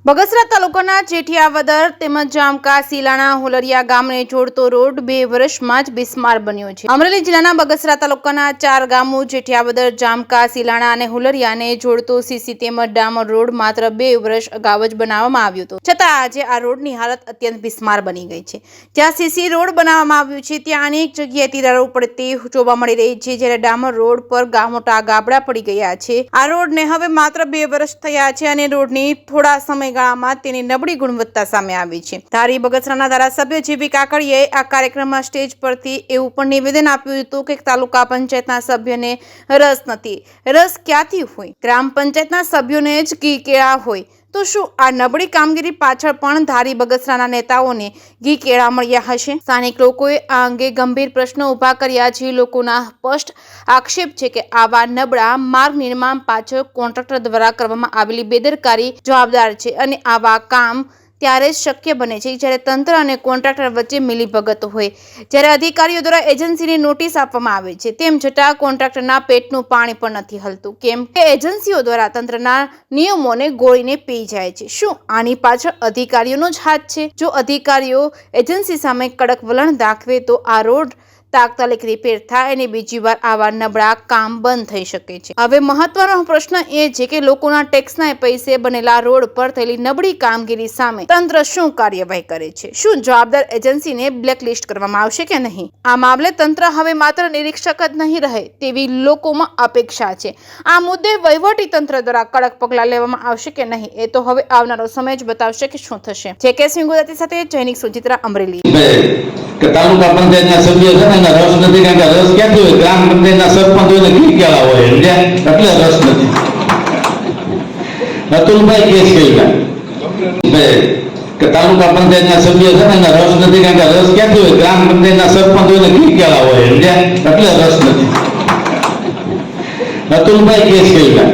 બગસરા તાલુકાના જેઠિયાવદર તેમજ જામકા સિલાણા હોલરિયા ગામને જોડતો રોડ 2 વર્ષમાં જ બિસ્માર બન્યો છે। અમરેલી જિલ્લાના બગસરા તાલુકાના 4 ગામો જેઠિયાવદર, જામકા, સિલાણા અને હોલરિયાને જોડતો સીસી તેમજ ડામર રોડ માત્ર 2 વર્ષ અગાઉ જ બનાવવામાં આવ્યો હતો, છતાં આજે આ રોડની હાલત અત્યંત બિસ્માર બની ગઈ છે। જ્યાં સીસી રોડ બનાવવામાં આવ્યો છે ત્યાં અનેક જગ્યાએ તિરાડો પડતી જોવા મળી રહી છે, જ્યારે ડામર રોડ પર મોટા ગાબડા પડી ગયા છે। આ રોડને હવે માત્ર 2 વર્ષ થયા છે અને રોડની થોડા સમય તેની નબળી ગુણવત્તા સામે આવી છે। ધારી બગસરાના ધારાસભ્ય જીવી કાકડિયાએ આ કાર્યક્રમમાં સ્ટેજ પરથી એવું પણ નિવેદન આપ્યું હતું કે તાલુકા પંચાયતના સભ્યને રસ નથી। રસ ક્યાંથી હોય? ગ્રામ પંચાયતના સભ્યોને જ ઘી કેળા હોય તો શું આ નબળી કામગીરી પાછળ પણ ધારી બગસરાના નેતાઓને ઘી કેળા મળ્યા હશે? સ્થાનિક લોકોએ આ અંગે ગંભીર પ્રશ્નો ઉભા કર્યા છે। લોકોના સ્પષ્ટ આક્ષેપ છે કે આવા નબળા માર્ગ નિર્માણ પાછળ કોન્ટ્રાક્ટર દ્વારા કરવામાં આવેલી બેદરકારી જવાબદાર છે અને આવા કામ ત્યારે જ શક્ય બને છે જ્યારે તંત્ર અને કોન્ટ્રાક્ટર વચ્ચે મિલીભગત હોય, જ્યારે અધિકારીઓ દ્વારા એજન્સીને નોટિસ આપવામાં આવે છે, તેમ છતાં કોન્ટ્રાક્ટરના પેટનું પાણી પણ નથી હલતું, કેમ કે એજન્સીઓ દ્વારા તંત્રના નિયમોને ગોળીને પી જાય છે। શું આની પાછળ અધિકારીઓનો જ હાથ છે? જો અધિકારીઓ એજન્સી સામે કડક વલણ દાખવે તો આ રોડ તાત્કાલિક રિપેર થાય અને બીજી વાર આવા નબળા કામ બંધ થઈ શકે છે। હવે મહત્વનો પ્રશ્ન એ છે કે લોકોના ટેક્સના પૈસે બનેલા રોડ પર થયેલી નબળી કામગીરી સામે તંત્ર શું કાર્યવાહી કરે છે? શું જવાબદાર એજન્સીને બ્લેકલિસ્ટ કરવામાં આવશે કે નહીં? આ મામલે તંત્ર હવે માત્ર નિરીક્ષક જ નહીં રહે તેવી લોકોમાં અપેક્ષા છે। આ મુદ્દે વહીવટી તંત્ર દ્વારા કડક પગલાં લેવામાં આવશે કે નહીં એ તો હવે આવનારો સમય જ બતાવશે કે શું થશે। જેકેએસ ગુજરાતી સાથે જૈનિક સુચિત્રા, અમરેલી। કે તાલુકા પંચાયતના સભ્ય છે ને રસ નથી, કારણ કે રસ ક્યાંથી હોય? ગ્રામ પંચાયતના સરપંચ હોય ને ઘી કેળા હોય એટલે રસ નથી। અતુલભાઈ કેસ કર્યા કે તાલુકા પંચાયતના સભ્ય છે ને રસ નથી, કારણ કે રસ ક્યાંથી હોય? ગ્રામ પંચાયતના સરપંચ હોય ને ઘી કેળા હોય એટલે રસ નથી। અતુલભાઈ કેસ કર્યા।